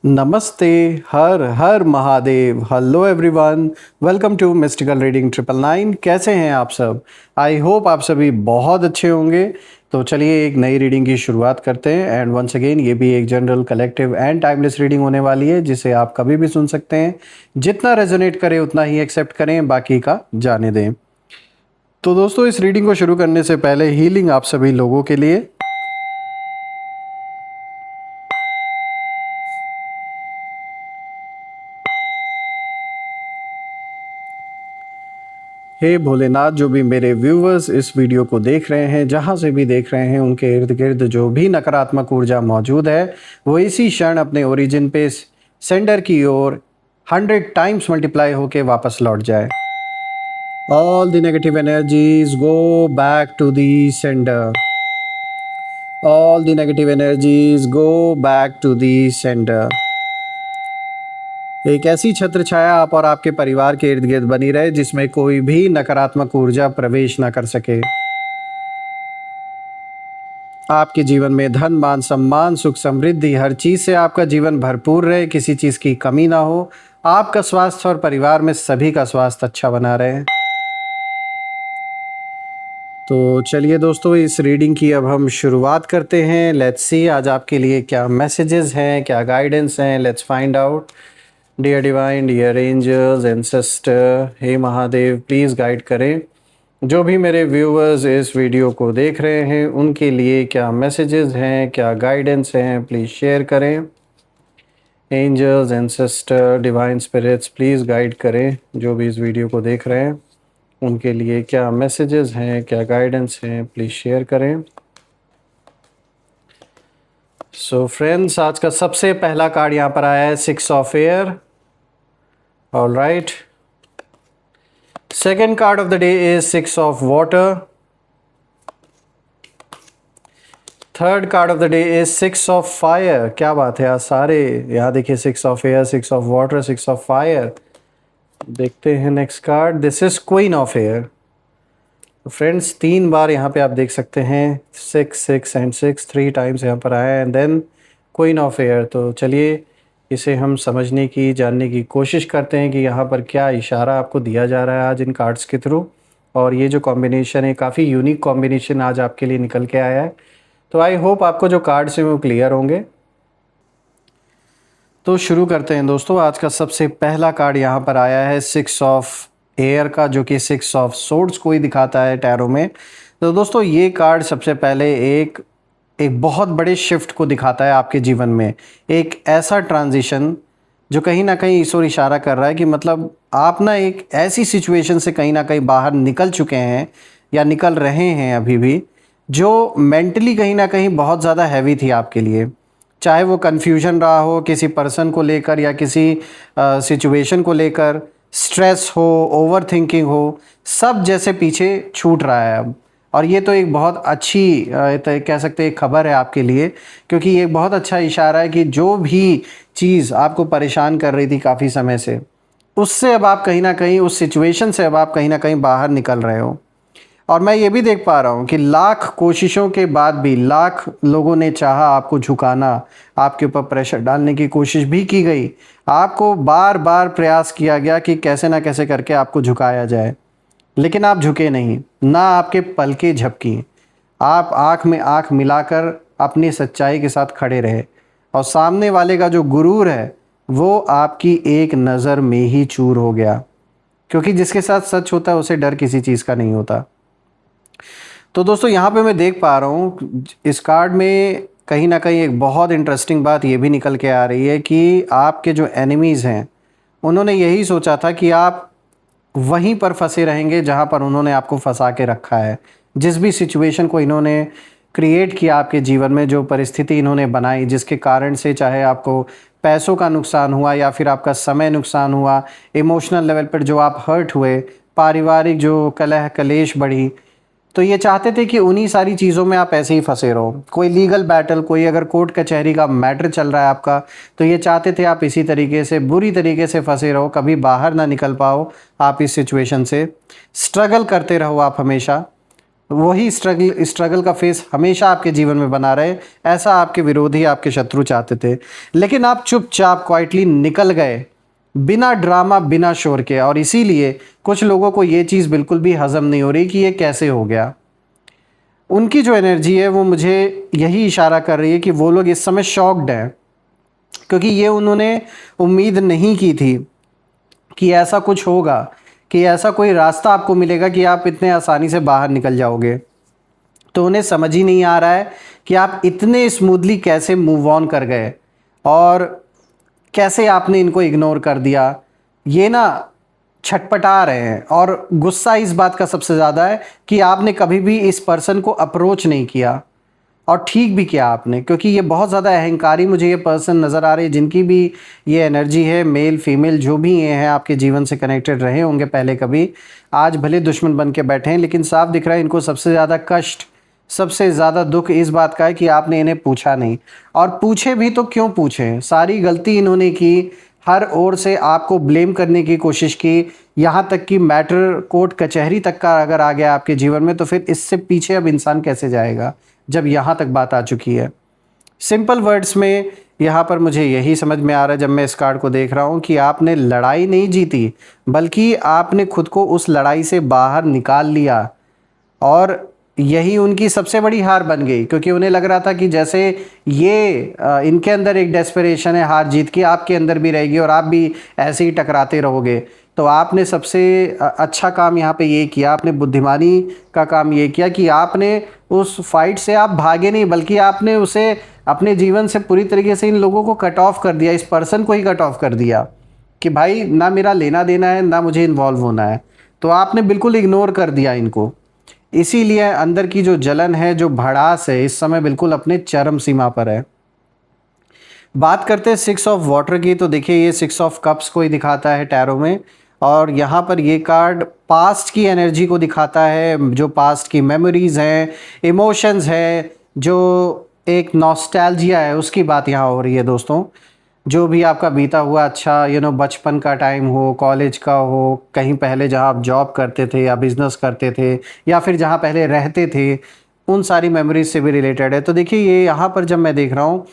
नमस्ते। हर हर Mahadev. Hello everyone, welcome to mystical reading 999। कैसे हैं आप सब? आई होप आप सभी बहुत अच्छे होंगे। तो चलिए एक नई रीडिंग की शुरुआत करते हैं। एंड वंस अगेन ये भी एक general collective and timeless reading होने वाली है, जिसे आप कभी भी सुन सकते हैं। जितना रेजोनेट करे उतना ही एक्सेप्ट करें, बाकी का जाने दें। तो दोस्तों, इस रीडिंग को शुरू करने से पहले हीलिंग आप सभी लोगों के लिए। हे भोलेनाथ, जो भी मेरे व्यूवर्स इस वीडियो को देख रहे हैं, जहाँ से भी देख रहे हैं, उनके इर्द गिर्द जो भी नकारात्मक ऊर्जा मौजूद है वो इसी क्षण अपने ओरिजिन पे सेंडर की ओर 100 टाइम्स मल्टीप्लाई होके वापस लौट जाए। All the negative energies go back to the sender. All the negative energies go back to the sender. एक ऐसी छत्र छाया आप और आपके परिवार के इर्द गिर्द बनी रहे, जिसमें कोई भी नकारात्मक ऊर्जा प्रवेश ना कर सके। आपके जीवन में धन, मान, सम्मान, सुख, समृद्धि, हर चीज से आपका जीवन भरपूर रहे, किसी चीज की कमी ना हो। आपका स्वास्थ्य और परिवार में सभी का स्वास्थ्य अच्छा बना रहे। तो चलिए दोस्तों, इस रीडिंग की अब हम शुरुआत करते हैं। लेट्स सी आज आपके लिए क्या मैसेजेस हैं, क्या गाइडेंस हैं। Let's find out. Dear divine, dear angels, ancestor, हे महादेव, प्लीज़ गाइड करें जो भी मेरे व्यूवर्स इस वीडियो को देख रहे हैं, उनके लिए क्या मैसेजेस हैं, क्या गाइडेंस हैं, प्लीज़ शेयर करें। Angels, ancestor, divine spirits, please guide करें जो भी इस वीडियो को देख रहे हैं, उनके लिए क्या मैसेजेस हैं, क्या गाइडेंस हैं, प्लीज़ शेयर करें। सो फ्रेंड्स, आज का सबसे पहला कार्ड यहाँ पर आया है 6 of air. All right. Second card of the day is 6 of water. Third card of the day is 6 of fire. क्या बात है यार, सारे यहाँ देखिए 6 of air, 6 of water, 6 of fire। देखते हैं next card. This is queen of air. Friends, 3 बार यहाँ पे आप देख सकते हैं 6 6 एंड 6, 3 टाइम्स यहाँ पर आया and then queen of air. तो चलिए इसे हम समझने की, जानने की कोशिश करते हैं कि यहाँ पर क्या इशारा आपको दिया जा रहा है आज इन कार्ड्स के थ्रू। और ये जो कॉम्बिनेशन है, काफ़ी यूनिक कॉम्बिनेशन आज आपके लिए निकल के आया है। तो आई होप आपको जो कार्ड्स हैं वो क्लियर होंगे। तो शुरू करते हैं दोस्तों। आज का सबसे पहला कार्ड यहाँ पर आया है 6 ऑफ एयर का, जो कि 6 ऑफ सोर्ड्स को ही दिखाता है टैरो में। तो दोस्तों, ये कार्ड सबसे पहले एक बहुत बड़े शिफ्ट को दिखाता है आपके जीवन में। एक ऐसा ट्रांजिशन जो कहीं ना कहीं ईश्वर इशारा कर रहा है कि मतलब आप ना एक ऐसी सिचुएशन से कहीं ना कहीं बाहर निकल चुके हैं या निकल रहे हैं अभी भी, जो मेंटली कहीं ना कहीं बहुत ज़्यादा हैवी थी आपके लिए। चाहे वो कन्फ्यूजन रहा हो किसी पर्सन को लेकर या किसी सिचुएशन को लेकर, स्ट्रेस हो, ओवर थिंकिंग हो, सब जैसे पीछे छूट रहा है अब। और ये तो एक बहुत अच्छी तो कह सकते हैं खबर है आपके लिए, क्योंकि ये एक बहुत अच्छा इशारा है कि जो भी चीज़ आपको परेशान कर रही थी काफ़ी समय से, उससे अब आप कहीं ना कहीं, उस सिचुएशन से अब आप कहीं ना कहीं बाहर निकल रहे हो। और मैं ये भी देख पा रहा हूँ कि लाख कोशिशों के बाद भी, लाख लोगों ने चाहा आपको झुकाना, आपके ऊपर प्रेशर डालने की कोशिश भी की गई, आपको बार बार प्रयास किया गया कि कैसे ना कैसे करके आपको झुकाया जाए, लेकिन आप झुके नहीं, ना आपके पलकें झपकी। आप आँख में आँख मिलाकर अपनी सच्चाई के साथ खड़े रहे, और सामने वाले का जो गुरूर है वो आपकी एक नज़र में ही चूर हो गया, क्योंकि जिसके साथ सच होता है उसे डर किसी चीज़ का नहीं होता। तो दोस्तों, यहाँ पे मैं देख पा रहा हूँ इस कार्ड में कहीं ना कहीं एक बहुत इंटरेस्टिंग बात ये भी निकल के आ रही है कि आपके जो एनिमीज़ हैं, उन्होंने यही सोचा था कि आप वहीं पर फंसे रहेंगे जहाँ पर उन्होंने आपको फंसा के रखा है। जिस भी सिचुएशन को इन्होंने क्रिएट किया आपके जीवन में, जो परिस्थिति इन्होंने बनाई, जिसके कारण से चाहे आपको पैसों का नुकसान हुआ या फिर आपका समय नुकसान हुआ, इमोशनल लेवल पर जो आप हर्ट हुए, पारिवारिक जो कलह कलेश बढ़ी, तो ये चाहते थे कि उन्हीं सारी चीज़ों में आप ऐसे ही फंसे रहो। कोई लीगल बैटल, कोई अगर कोर्ट कचहरी का मैटर चल रहा है आपका, तो ये चाहते थे आप इसी तरीके से, बुरी तरीके से फंसे रहो, कभी बाहर ना निकल पाओ आप इस सिचुएशन से, स्ट्रगल करते रहो आप हमेशा। वही स्ट्रगल स्ट्रगल का फेस हमेशा आपके जीवन में बना रहे, ऐसा आपके विरोधी, आपके शत्रु चाहते थे। लेकिन आप चुपचाप क्वाइटली निकल गए, बिना ड्रामा, बिना शोर के। और इसीलिए कुछ लोगों को ये चीज़ बिल्कुल भी हज़म नहीं हो रही कि ये कैसे हो गया। उनकी जो एनर्जी है वो मुझे यही इशारा कर रही है कि वो लोग इस समय शॉक्ड हैं, क्योंकि ये उन्होंने उम्मीद नहीं की थी कि ऐसा कुछ होगा, कि ऐसा कोई रास्ता आपको मिलेगा कि आप इतने आसानी से बाहर निकल जाओगे। तो उन्हें समझ ही नहीं आ रहा है कि आप इतने स्मूथली कैसे मूव ऑन कर गए और कैसे आपने इनको इग्नोर कर दिया। ये ना छटपटा रहे हैं, और गुस्सा इस बात का सबसे ज़्यादा है कि आपने कभी भी इस पर्सन को अप्रोच नहीं किया, और ठीक भी किया आपने, क्योंकि ये बहुत ज़्यादा अहंकारी मुझे ये पर्सन नज़र आ रहे हैं, जिनकी भी ये एनर्जी है, मेल फीमेल जो भी ये हैं, आपके जीवन से कनेक्टेड रहे होंगे पहले कभी, आज भले दुश्मन बन के बैठे हैं, लेकिन साफ दिख रहा है इनको सबसे ज़्यादा कष्ट, सबसे ज़्यादा दुख इस बात का है कि आपने इन्हें पूछा नहीं। और पूछे भी तो क्यों पूछे, सारी गलती इन्होंने की, हर ओर से आपको ब्लेम करने की कोशिश की, यहाँ तक कि मैटर कोर्ट कचहरी तक का अगर आ गया आपके जीवन में, तो फिर इससे पीछे अब इंसान कैसे जाएगा जब यहाँ तक बात आ चुकी है। सिंपल वर्ड्स में यहाँ पर मुझे यही समझ में आ रहा है जब मैं इस कार्ड को देख रहा हूँ कि आपने लड़ाई नहीं जीती, बल्कि आपने खुद को उस लड़ाई से बाहर निकाल लिया, और यही उनकी सबसे बड़ी हार बन गई, क्योंकि उन्हें लग रहा था कि जैसे ये इनके अंदर एक डेस्परेशन है हार जीत की, आपके अंदर भी रहेगी और आप भी ऐसे ही टकराते रहोगे। तो आपने सबसे अच्छा काम यहाँ पे ये किया, आपने बुद्धिमानी का काम ये किया कि आपने उस फाइट से आप भागे नहीं, बल्कि आपने उसे अपने जीवन से पूरी तरीके से इन लोगों को कट ऑफ कर दिया, इस पर्सन को ही कट ऑफ कर दिया कि भाई ना मेरा लेना देना है, ना मुझे इन्वॉल्व होना है। तो आपने बिल्कुल इग्नोर कर दिया इनको। इसीलिए अंदर की जो जलन है, जो भड़ास है, इस समय बिल्कुल अपने चरम सीमा पर है। बात करते हैं 6 ऑफ वाटर की, तो देखिए ये 6 ऑफ कप्स को ही दिखाता है टैरो में, और यहाँ पर ये कार्ड पास्ट की एनर्जी को दिखाता है, जो पास्ट की मेमोरीज़ हैं, इमोशंस है, जो एक नॉस्टैल्जिया है, उसकी बात यहाँ हो रही है दोस्तों। जो भी आपका बीता हुआ अच्छा बचपन का टाइम हो, कॉलेज का हो, कहीं पहले जहाँ आप जॉब करते थे या बिज़नेस करते थे, या फिर जहाँ पहले रहते थे, उन सारी मेमोरीज से भी रिलेटेड है। तो देखिए ये यहाँ पर जब मैं देख रहा हूँ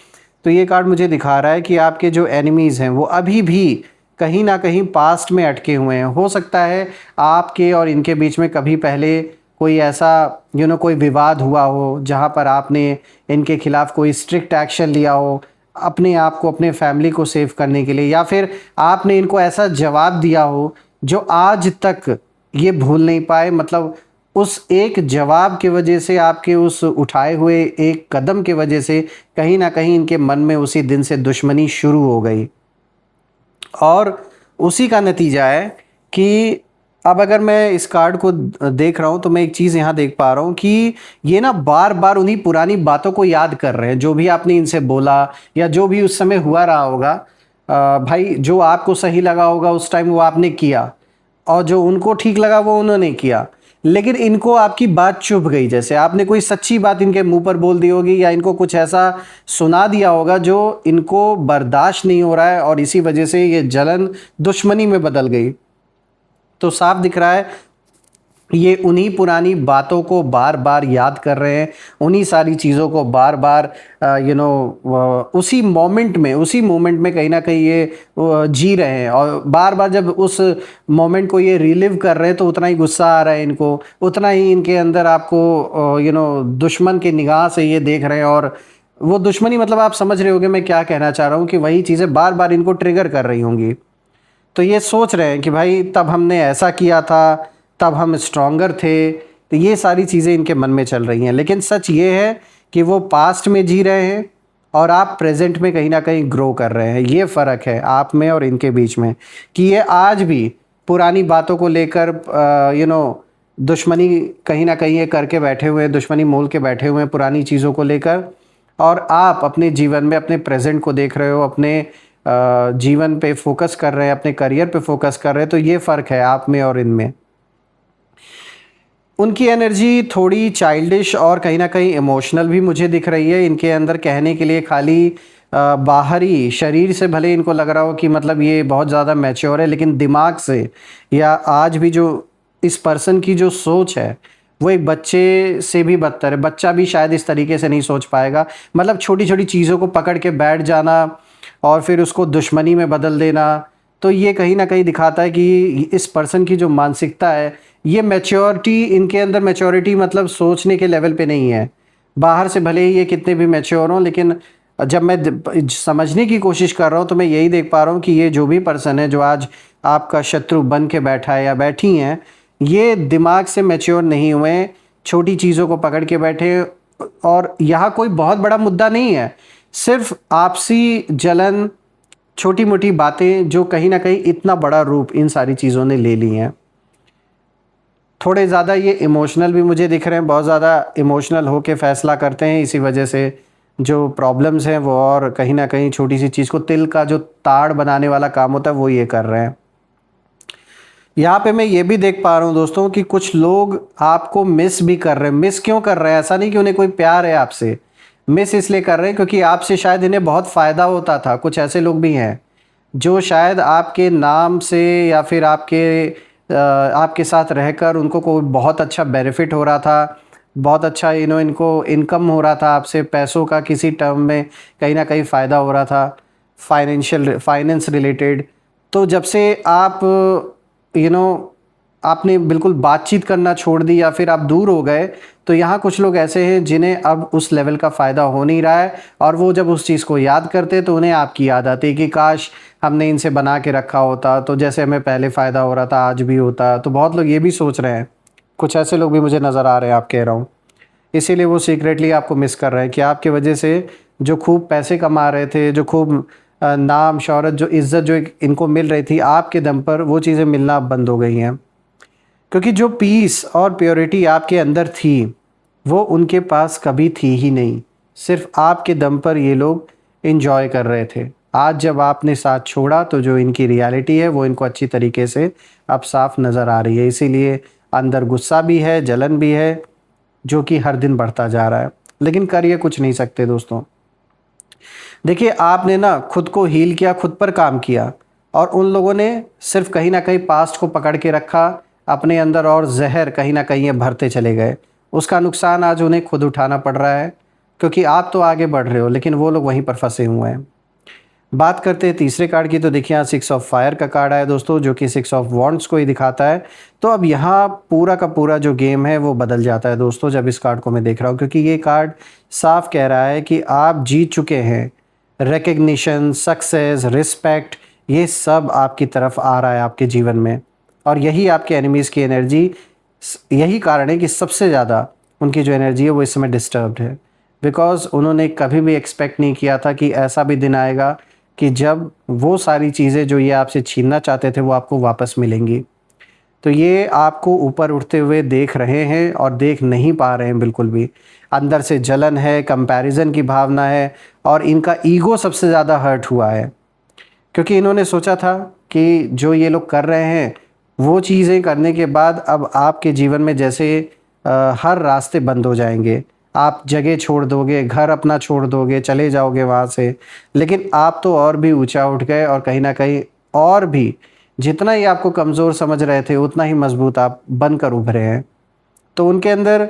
तो ये कार्ड मुझे दिखा रहा है कि आपके जो एनिमीज़ हैं वो अभी भी कहीं ना कहीं पास्ट में अटके हुए हैं। हो सकता है आपके और इनके बीच में कभी पहले कोई ऐसा कोई विवाद हुआ हो जहाँ पर आपने इनके खिलाफ कोई स्ट्रिक्ट एक्शन लिया हो, अपने आप को, अपने फैमिली को सेव करने के लिए, या फिर आपने इनको ऐसा जवाब दिया हो जो आज तक ये भूल नहीं पाए। मतलब उस एक जवाब की वजह से, आपके उस उठाए हुए एक कदम की वजह से कहीं ना कहीं इनके मन में उसी दिन से दुश्मनी शुरू हो गई, और उसी का नतीजा है कि अब अगर मैं इस कार्ड को देख रहा हूँ तो मैं एक चीज़ यहाँ देख पा रहा हूँ कि ये ना बार बार उन्हीं पुरानी बातों को याद कर रहे हैं, जो भी आपने इनसे बोला या जो भी उस समय हुआ रहा होगा। भाई जो आपको सही लगा होगा उस टाइम वो आपने किया, और जो उनको ठीक लगा वो उन्होंने किया, लेकिन इनको आपकी बात चुभ गई। जैसे आपने कोई सच्ची बात इनके मुंह पर बोल दी होगी, या इनको कुछ ऐसा सुना दिया होगा जो इनको बर्दाश्त नहीं हो रहा है, और इसी वजह से ये जलन दुश्मनी में बदल गई। तो साफ दिख रहा है ये उन्हीं पुरानी बातों को बार बार याद कर रहे हैं, उन्हीं सारी चीज़ों को बार बार उसी मोमेंट में कहीं ना कहीं ये जी रहे हैं, और बार बार जब उस मोमेंट को ये रिलिव कर रहे हैं तो उतना ही गुस्सा आ रहा है इनको, उतना ही इनके अंदर आपको दुश्मन की निगाह से ये देख रहे हैं। और वो दुश्मनी, मतलब आप समझ रहे होंगे मैं क्या कहना चाह रहा हूँ, कि वही चीज़ें बार बार इनको ट्रिगर कर रही होंगी। तो ये सोच रहे हैं कि भाई तब हमने ऐसा किया था, तब हम स्ट्रॉन्गर थे। तो ये सारी चीज़ें इनके मन में चल रही हैं, लेकिन सच ये है कि वो पास्ट में जी रहे हैं और आप प्रेजेंट में कहीं ना कहीं ग्रो कर रहे हैं। ये फ़र्क है आप में और इनके बीच में, कि ये आज भी पुरानी बातों को लेकर दुश्मनी कहीं ना कहीं ये करके बैठे हुए हैं, दुश्मनी मोल के बैठे हुए हैं पुरानी चीज़ों को लेकर, और आप अपने जीवन में अपने प्रेजेंट को देख रहे हो, अपने जीवन पे फोकस कर रहे हैं, अपने करियर पे फोकस कर रहे हैं। तो ये फ़र्क है आप में और इनमें। उनकी एनर्जी थोड़ी चाइल्डिश और कहीं ना कहीं इमोशनल भी मुझे दिख रही है। इनके अंदर कहने के लिए खाली बाहरी शरीर से भले इनको लग रहा हो कि मतलब ये बहुत ज़्यादा मैच्योर है, लेकिन दिमाग से या आज भी जो इस पर्सन की जो सोच है वो एक बच्चे से भी बदतर है। बच्चा भी शायद इस तरीके से नहीं सोच पाएगा। मतलब छोटी छोटी चीज़ों को पकड़ के बैठ जाना और फिर उसको दुश्मनी में बदल देना, तो ये कहीं ना कहीं दिखाता है कि इस पर्सन की जो मानसिकता है, ये मैच्योरिटी, इनके अंदर मैच्योरिटी मतलब सोचने के लेवल पे नहीं है। बाहर से भले ही ये कितने भी मैच्योर हों, लेकिन जब मैं समझने की कोशिश कर रहा हूँ तो मैं यही देख पा रहा हूँ कि ये जो भी पर्सन है जो आज आपका शत्रु बन के बैठा है या बैठी हैं, ये दिमाग से मैच्योर नहीं हुए, छोटी चीज़ों को पकड़ के बैठे। और यहाँ कोई बहुत बड़ा मुद्दा नहीं है, सिर्फ आपसी जलन, छोटी मोटी बातें जो कहीं ना कहीं इतना बड़ा रूप इन सारी चीज़ों ने ले ली हैं। थोड़े ज़्यादा ये इमोशनल भी मुझे दिख रहे हैं, बहुत ज़्यादा इमोशनल होके फ़ैसला करते हैं, इसी वजह से जो प्रॉब्लम्स हैं वो, और कहीं ना कहीं छोटी सी चीज़ को तिल का जो ताड़ बनाने वाला काम होता है वो ये कर रहे हैं। यहाँ पे मैं ये भी देख पा रहा हूँ दोस्तों कि कुछ लोग आपको मिस भी कर रहे हैं। मिस क्यों कर रहे हैं? ऐसा नहीं कि उन्हें कोई प्यार है आपसे, मिस इसलिए कर रहे हैं क्योंकि आपसे शायद इन्हें बहुत फ़ायदा होता था। कुछ ऐसे लोग भी हैं जो शायद आपके नाम से या फिर आपके साथ रहकर उनको कोई बहुत अच्छा बेनिफिट हो रहा था, बहुत अच्छा इनको इनकम हो रहा था आपसे, पैसों का किसी टर्म में कहीं ना कहीं फ़ायदा हो रहा था, फाइनेंस रिलेटेड। तो जब से आप आपने बिल्कुल बातचीत करना छोड़ दी या फिर आप दूर हो गए, तो यहाँ कुछ लोग ऐसे हैं जिन्हें अब उस लेवल का फ़ायदा हो नहीं रहा है, और वो जब उस चीज़ को याद करते तो उन्हें आपकी याद आती है कि काश हमने इनसे बना के रखा होता, तो जैसे हमें पहले फ़ायदा हो रहा था आज भी होता। तो बहुत लोग ये भी सोच रहे हैं, कुछ ऐसे लोग भी मुझे नज़र आ रहे हैं, आप कह रहा हूँ। इसीलिए वो सीक्रेटली आपको मिस कर रहे हैं कि आपकी वजह से जो खूब पैसे कमा रहे थे, जो खूब नाम शौहरत, जो इज़्ज़त जो इनको मिल रही थी, आपके दम पर वो चीज़ें मिलना अब बंद हो गई हैं। क्योंकि जो पीस और प्योरिटी आपके अंदर थी वो उनके पास कभी थी ही नहीं, सिर्फ आपके दम पर ये लोग इन्जॉय कर रहे थे। आज जब आपने साथ छोड़ा तो जो इनकी रियलिटी है वो इनको अच्छी तरीके से अब साफ नज़र आ रही है। इसीलिए अंदर गुस्सा भी है, जलन भी है, जो कि हर दिन बढ़ता जा रहा है, लेकिन कर ये कुछ नहीं सकते दोस्तों। देखिए, आपने ना खुद को हील किया, खुद पर काम किया, और उन लोगों ने सिर्फ कहीं ना कहीं पास्ट को पकड़ के रखा अपने अंदर, और जहर कहीं ना कहीं ये भरते चले गए। उसका नुकसान आज उन्हें खुद उठाना पड़ रहा है, क्योंकि आप तो आगे बढ़ रहे हो लेकिन वो लोग वहीं पर फंसे हुए हैं। बात करते हैं तीसरे कार्ड की, तो देखिए यहाँ 6 ऑफ फायर का कार्ड है दोस्तों, जो कि 6 ऑफ वॉन्ड्स को ही दिखाता है। तो अब यहाँ पूरा का पूरा जो गेम है वो बदल जाता है दोस्तों जब इस कार्ड को मैं देख रहा हूँ, क्योंकि ये कार्ड साफ कह रहा है कि आप जीत चुके हैं। रिकग्निशन, सक्सेस, रिस्पेक्ट, ये सब आपकी तरफ आ रहा है आपके जीवन में, और यही आपके एनिमीज़ की एनर्जी, यही कारण है कि सबसे ज़्यादा उनकी जो एनर्जी है वो इस समय डिस्टर्ब्ड है। बिकॉज़ उन्होंने कभी भी एक्सपेक्ट नहीं किया था कि ऐसा भी दिन आएगा कि जब वो सारी चीज़ें जो ये आपसे छीनना चाहते थे वो आपको वापस मिलेंगी। तो ये आपको ऊपर उठते हुए देख रहे हैं और देख नहीं पा रहे हैं बिल्कुल भी। अंदर से जलन है, कंपैरिजन की भावना है, और इनका ईगो सबसे ज़्यादा हर्ट हुआ है, क्योंकि इन्होंने सोचा था कि जो ये लोग कर रहे हैं वो चीज़ें करने के बाद अब आपके जीवन में जैसे हर रास्ते बंद हो जाएंगे। आप जगह छोड़ दोगे, घर अपना छोड़ दोगे, चले जाओगे वहाँ से, लेकिन आप तो और भी ऊंचा उठ गए, और कहीं ना कहीं और भी जितना ही आपको कमज़ोर समझ रहे थे उतना ही मजबूत आप बनकर उभरे हैं। तो उनके अंदर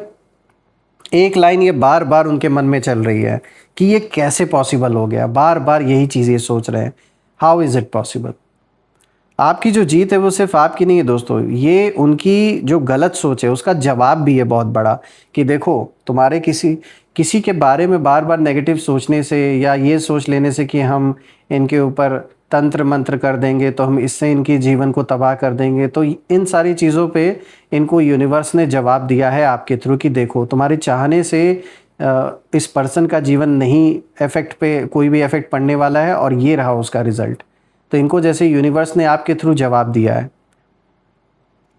एक लाइन ये बार बार उनके मन में चल रही है कि ये कैसे पॉसिबल हो गया। बार बार यही चीज़ ये सोच रहे हैं, हाउ इज़ इट पॉसिबल। आपकी जो जीत है वो सिर्फ आपकी नहीं है दोस्तों, ये उनकी जो गलत सोच है उसका जवाब भी है बहुत बड़ा, कि देखो तुम्हारे किसी किसी के बारे में बार बार नेगेटिव सोचने से, या ये सोच लेने से कि हम इनके ऊपर तंत्र मंत्र कर देंगे तो हम इससे इनकी जीवन को तबाह कर देंगे, तो इन सारी चीज़ों पे इनको यूनिवर्स ने जवाब दिया है आपके थ्रू कि देखो तुम्हारे चाहने से इस पर्सन का जीवन नहीं इफेक्ट पे कोई भी इफेक्ट पड़ने वाला है, और ये रहा उसका रिजल्ट। तो इनको जैसे यूनिवर्स ने आपके थ्रू जवाब दिया है।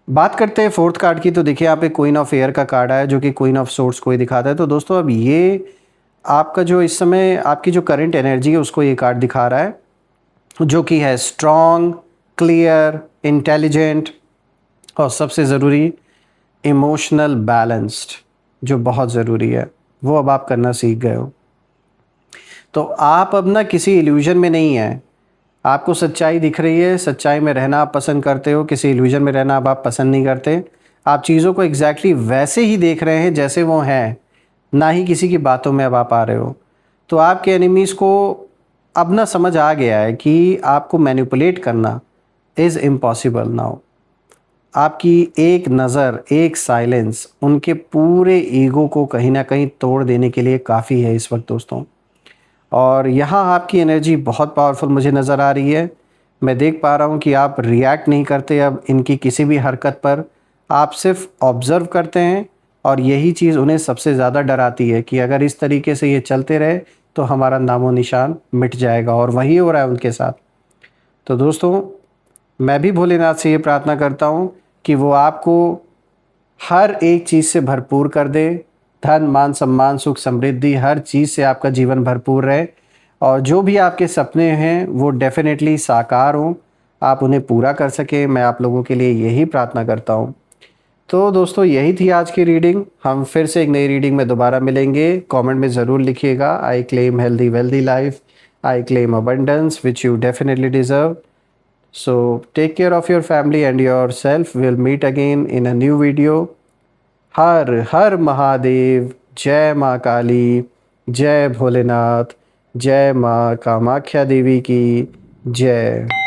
बात करते हैं फोर्थ कार्ड की, तो देखिए यहाँ पे क्वीन ऑफ एयर का कार्ड है जो कि क्वीन ऑफ सोर्ड्स को ही दिखाता है। तो दोस्तों अब ये आपका जो इस समय आपकी जो करंट एनर्जी है उसको ये कार्ड दिखा रहा है, जो कि है स्ट्रॉन्ग, क्लियर, इंटेलिजेंट, और सबसे ज़रूरी इमोशनल बैलेंस्ड, जो बहुत ज़रूरी है वो अब आप करना सीख गए हो। तो आप अब ना किसी इल्यूजन में नहीं है, आपको सच्चाई दिख रही है, सच्चाई में रहना आप पसंद करते हो, किसी इल्यूजन में रहना अब आप पसंद नहीं करते। आप चीज़ों को एग्जैक्टली वैसे ही देख रहे हैं जैसे वो हैं, ना ही किसी की बातों में अब आप आ रहे हो। तो आपके एनिमीज़ को अब ना समझ आ गया है कि आपको मैनिपुलेट करना इज़ इम्पॉसिबल नाउ। आपकी एक नज़र, एक साइलेंस उनके पूरे ईगो को कहीं न कहीं तोड़ देने के लिए काफ़ी है इस वक्त दोस्तों। और यहाँ आपकी एनर्जी बहुत पावरफुल मुझे नज़र आ रही है। मैं देख पा रहा हूँ कि आप रिएक्ट नहीं करते अब इनकी किसी भी हरकत पर, आप सिर्फ ऑब्ज़र्व करते हैं। और यही चीज़ उन्हें सबसे ज़्यादा डराती है कि अगर इस तरीके से ये चलते रहे तो हमारा नामो निशान मिट जाएगा, और वही हो रहा है उनके साथ। तो दोस्तों, मैं भी भोलेनाथ से ये प्रार्थना करता हूँ कि वो आपको हर एक चीज़ से भरपूर कर दे। धन, मान, सम्मान, सुख, समृद्धि, हर चीज़ से आपका जीवन भरपूर रहे, और जो भी आपके सपने हैं वो डेफ़िनेटली साकार हों, आप उन्हें पूरा कर सकें। मैं आप लोगों के लिए यही प्रार्थना करता हूँ। तो दोस्तों, यही थी आज की रीडिंग। हम फिर से एक नई रीडिंग में दोबारा मिलेंगे। कमेंट में ज़रूर लिखिएगा, I claim healthy wealthy life, I claim abundance which you definitely deserve. So take care of your family and yourself. We'll meet again in a new video. हर हर महादेव, जय माँ काली, जय भोलेनाथ, जय माँ कामाख्या देवी की जय।